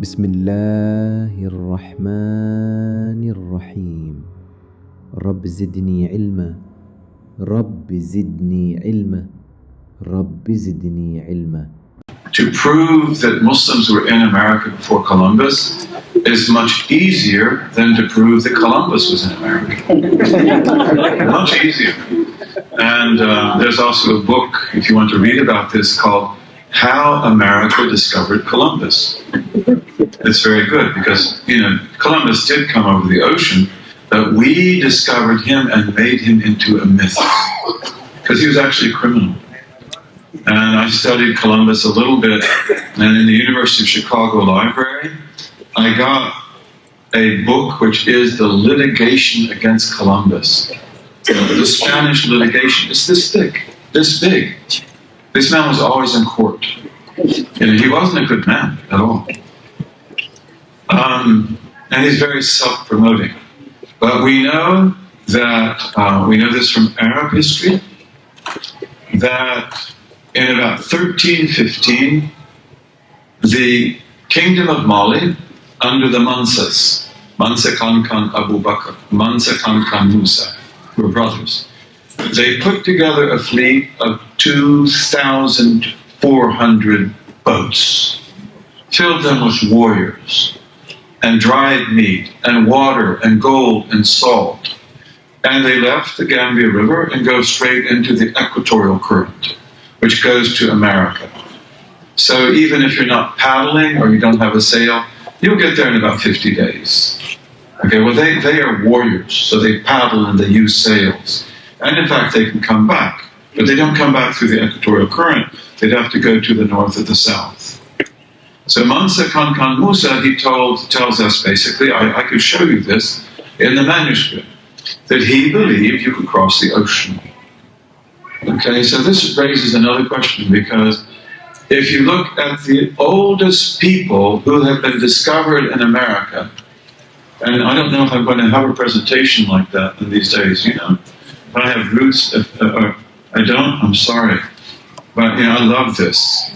بسم الله الرحمن الرحيم رب زدني علما رب زدني علما رب زدني علما. To prove that Muslims were in America before Columbus is much easier than to prove that Columbus was in America. Much easier. And there's also a book, if you want to read about this, called How America Discovered Columbus. It's very good because, Columbus did come over the ocean, but we discovered him and made him into a myth because he was actually a criminal. And I studied Columbus a little bit, and in the University of Chicago Library, I got a book which is the litigation against Columbus. The Spanish litigation. It's this thick, this big. This man was always in court. He wasn't a good man at all. And he's very self-promoting. But we know that, we know this from Arab history, that in about 1315, the kingdom of Mali, under the Mansas, Mansa Abu Bakr, Mansa Musa, who were brothers, they put together a fleet of 2,400 boats, filled them with warriors, and dried meat, and water, and gold, and salt. And they left the Gambia River and go straight into the equatorial current, which goes to America. So even if you're not paddling or you don't have a sail, you'll get there in about 50 days. Okay, well they are warriors, so they paddle and they use sails. And in fact, they can come back, but they don't come back through the equatorial current. They'd have to go to the north or the south. So Mansa Musa, he tells us basically, I could show you this in the manuscript, that he believed you could cross the ocean. Okay, so this raises another question, because if you look at the oldest people who have been discovered in America, and I don't know if I'm going to have a presentation like that in these days, If I have roots, or I don't, I'm sorry. But, I love this.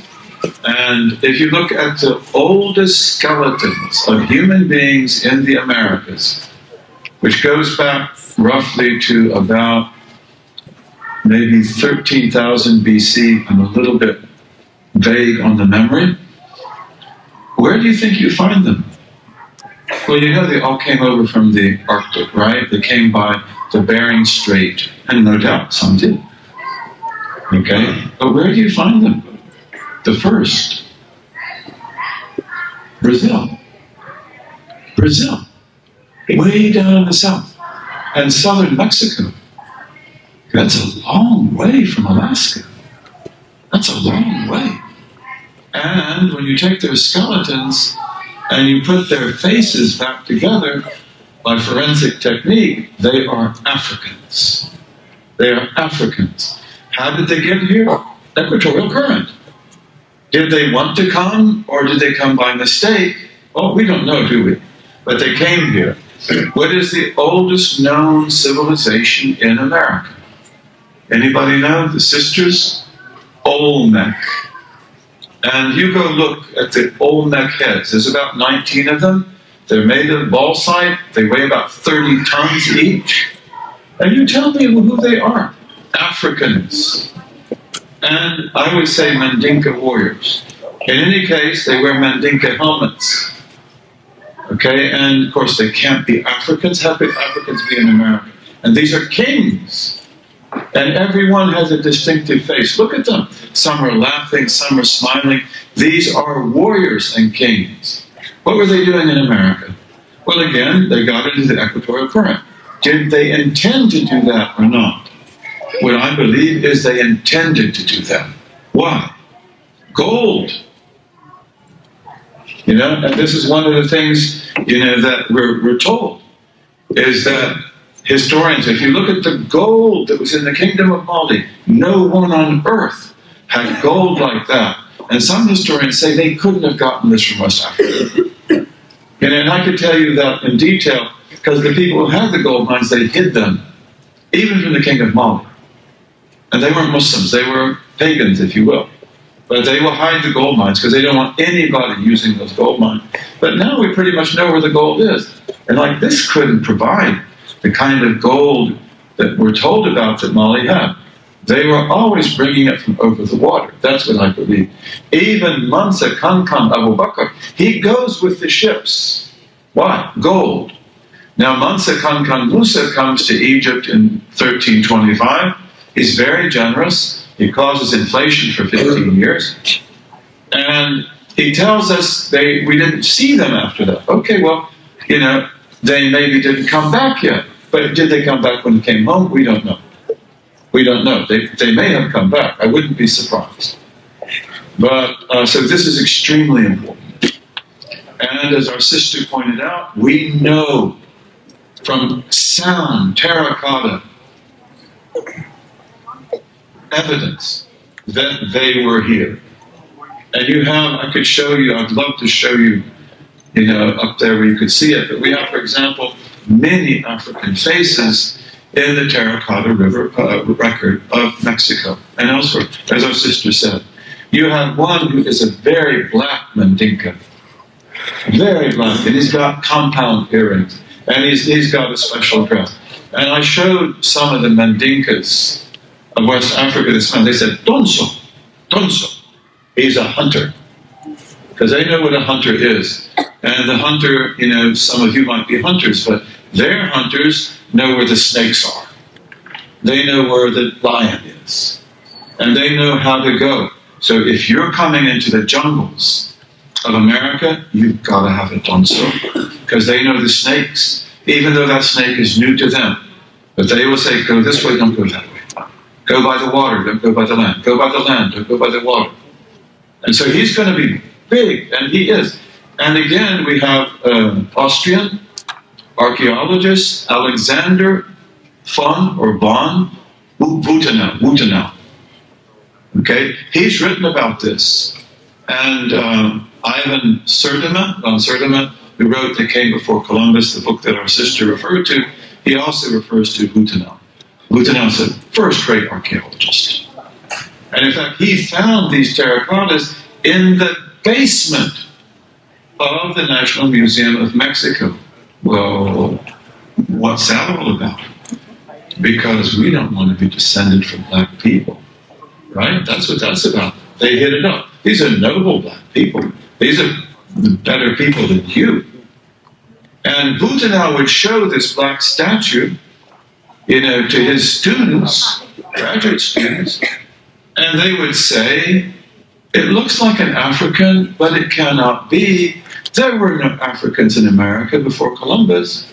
And if you look at the oldest skeletons of human beings in the Americas, which goes back roughly to about maybe 13,000 BC, I'm a little bit vague on the memory, where do you think you find them? Well, they all came over from the Arctic, right? They came by the Bering Strait, and no doubt some did. Okay? But where do you find them? The first, Brazil, way down in the south, and southern Mexico. That's a long way from Alaska. That's a long way. And when you take their skeletons and you put their faces back together by forensic technique, they are Africans. They are Africans. How did they get here? Equatorial current. Did they want to come, or did they come by mistake? Well, we don't know, do we? But they came here. What is the oldest known civilization in America? Anybody know? The sisters? Olmec. And you go look at the Olmec heads. There's about 19 of them. They're made of bauxite. They weigh about 30 tons each. And you tell me who they are. Africans. And I would say Mandinka warriors. In any case, they wear Mandinka helmets. Okay, and of course they can't be Africans. How could Africans be in America? And these are kings. And everyone has a distinctive face. Look at them. Some are laughing, some are smiling. These are warriors and kings. What were they doing in America? Well, again, they got into the equatorial current. Did they intend to do that or not? What I believe is they intended to do that. Why? Gold. And this is one of the things, that we're told, is that historians, if you look at the gold that was in the kingdom of Mali, no one on earth had gold like that. And some historians say they couldn't have gotten this from West Africa. And I could tell you that in detail, because the people who had the gold mines, they hid them, even from the king of Mali. And they weren't Muslims, they were pagans, if you will. But they will hide the gold mines because they don't want anybody using those gold mines. But now we pretty much know where the gold is. And like this couldn't provide the kind of gold that we're told about that Mali had. They were always bringing it from over the water. That's what I believe. Even Mansa Abu Bakr, he goes with the ships. Why? Gold. Now Mansa Musa comes to Egypt in 1325. He's very generous. He causes inflation for 15 years. And he tells us we didn't see them after that. Okay, well, they maybe didn't come back yet. But did they come back when they came home? We don't know. We don't know. They may have come back. I wouldn't be surprised. But so this is extremely important. And as our sister pointed out, we know from sound terracotta evidence that they were here. And I could show you, I'd love to show you, up there where you could see it. But we have, for example, many African faces in the Terracotta River record of Mexico and elsewhere, as our sister said. You have one who is a very black Mandinka, very black, and he's got compound earrings, and he's got a special dress. And I showed some of the Mandinkas of West Africa this month. They said, Donso, he's a hunter. Because they know what a hunter is. And the hunter, some of you might be hunters, but their hunters know where the snakes are. They know where the lion is. And they know how to go. So if you're coming into the jungles of America, you've got to have a donso. Because they know the snakes, even though that snake is new to them. But they will say, go this way, don't go that way. Go by the water, don't go by the land. Go by the land, don't go by the water. And so he's going to be big, and he is. And again, we have Austrian archaeologist Alexander von Wuthenau. Okay, he's written about this. And Ivan von Sertima, who wrote The Came Before Columbus, the book that our sister referred to, he also refers to Wuthenau. Wuthenau is a first-rate archaeologist. And in fact, he found these terracottas in the basement of the National Museum of Mexico. Well, what's that all about? Because we don't want to be descended from black people, right? That's what that's about. They hit it up. These are noble black people. These are better people than you. And Wuthenau would show this black statue, to his students, graduate students, and they would say, it looks like an African, but it cannot be. There were no Africans in America before Columbus.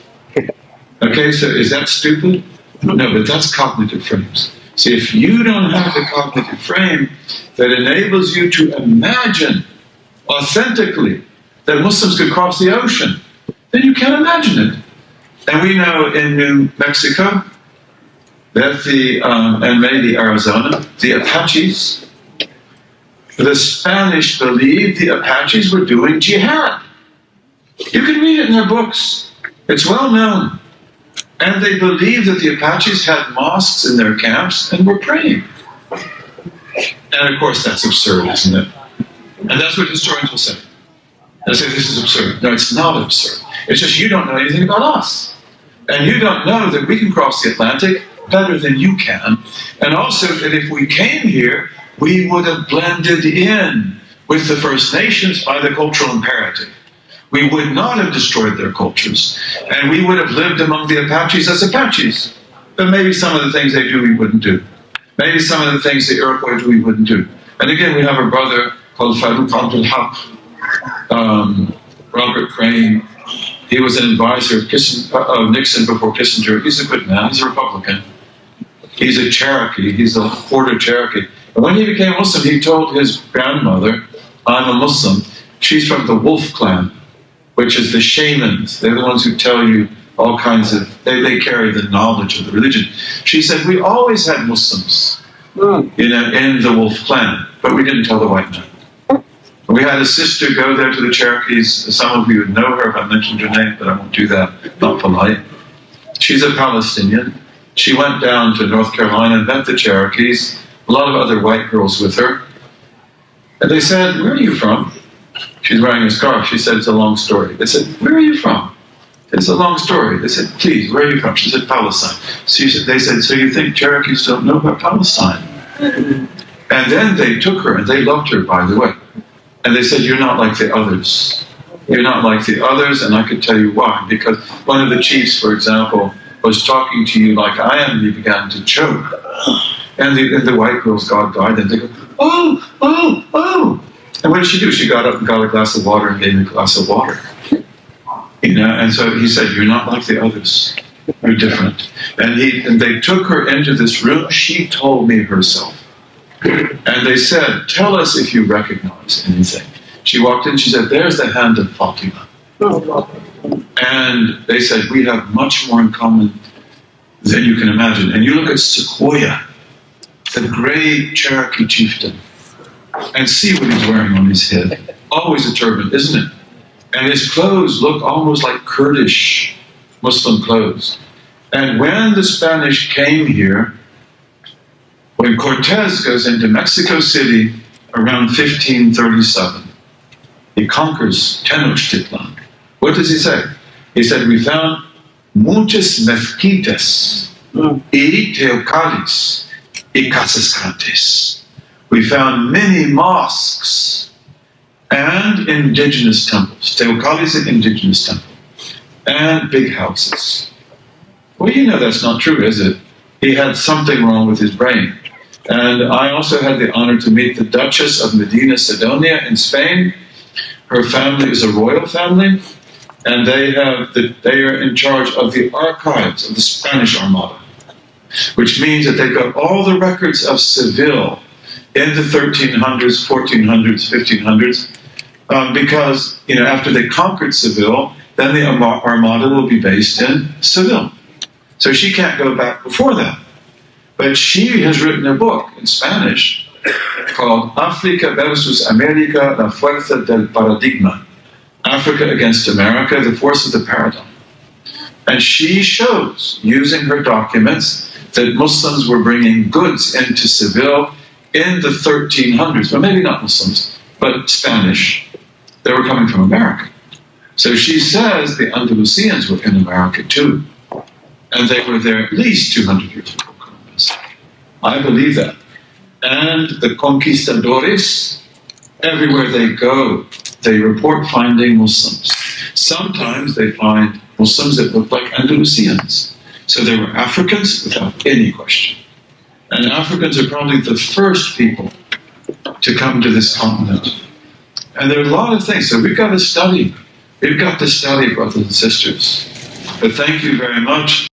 Okay, so is that stupid? No, but that's cognitive frames. See, if you don't have the cognitive frame that enables you to imagine authentically that Muslims could cross the ocean, then you can't imagine it. And we know in New Mexico that and maybe Arizona, the Apaches, the Spanish believed the Apaches were doing jihad. You can read it in their books. It's well known. And they believed that the Apaches had mosques in their camps and were praying. And of course, that's absurd, isn't it? And that's what historians will say. They'll say, this is absurd. No, it's not absurd. It's just you don't know anything about us. And you don't know that we can cross the Atlantic better than you can. And also that if we came here, we would have blended in with the First Nations by the cultural imperative. We would not have destroyed their cultures. And we would have lived among the Apaches as Apaches. But maybe some of the things they do we wouldn't do. Maybe some of the things the Iroquois do we wouldn't do. And again, we have a brother called Faruq Abdullah, Robert Crane. He was an advisor of Nixon before Kissinger. He's a good man. He's a Republican. He's a Cherokee. He's a quarter Cherokee. And when he became Muslim, he told his grandmother, I'm a Muslim. She's from the Wolf clan, which is the shamans. They're the ones who tell you all kinds of, they carry the knowledge of the religion. She said, we always had Muslims, in the Wolf clan, but we didn't tell the white men. We had a sister go there to the Cherokees. Some of you would know her if I mentioned her name, but I won't do that, not polite. She's a Palestinian. She went down to North Carolina and met the Cherokees, a lot of other white girls with her. And they said, where are you from? She's wearing a scarf. She said, it's a long story. They said, where are you from? It's a long story. They said, please, where are you from? She said, Palestine. They said, so you think Cherokees don't know about Palestine? And then they took her, and they loved her, by the way. And they said, you're not like the others. You're not like the others, and I could tell you why. Because one of the chiefs, for example, was talking to you like I am, and he began to choke. And the white girls got guard, and they go, oh, oh, oh. And what did she do? She got up and got a glass of water and gave me a glass of water. And so he said, you're not like the others. You're different. And they took her into this room. She told me herself. And they said, tell us if you recognize anything. She walked in, she said, there's the hand of Fatima. And they said, we have much more in common than you can imagine. And you look at Sequoia, the great Cherokee chieftain, and see what he's wearing on his head. Always a turban, isn't it? And his clothes look almost like Kurdish Muslim clothes. And when the Spanish came here, when Cortez goes into Mexico City around 1537, he conquers Tenochtitlan. What does he say? He said, we found muchas mezquitas y teocallis y casas grandes. We found many mosques and indigenous temples. Teocalli is an indigenous temple. And big houses. Well, you know that's not true, is it? He had something wrong with his brain. And I also had the honor to meet the Duchess of Medina Sidonia in Spain. Her family is a royal family, and they are in charge of the archives of the Spanish Armada, which means that they've got all the records of Seville in the 1300s, 1400s, 1500s, because after they conquered Seville, then the Armada will be based in Seville. So she can't go back before that. But she has written a book in Spanish called Africa versus America, la fuerza del paradigma. Africa against America, the force of the paradigm. And she shows, using her documents, that Muslims were bringing goods into Seville in the 1300s. Well, maybe not Muslims, but Spanish. They were coming from America. So she says the Andalusians were in America too. And they were there at least 200 years before Columbus. I believe that. And the conquistadores, everywhere they go, they report finding Muslims. Sometimes they find Muslims that look like Andalusians. So they were Africans without any question. And Africans are probably the first people to come to this continent. And there are a lot of things. So we've got to study. We've got to study, brothers and sisters. But thank you very much.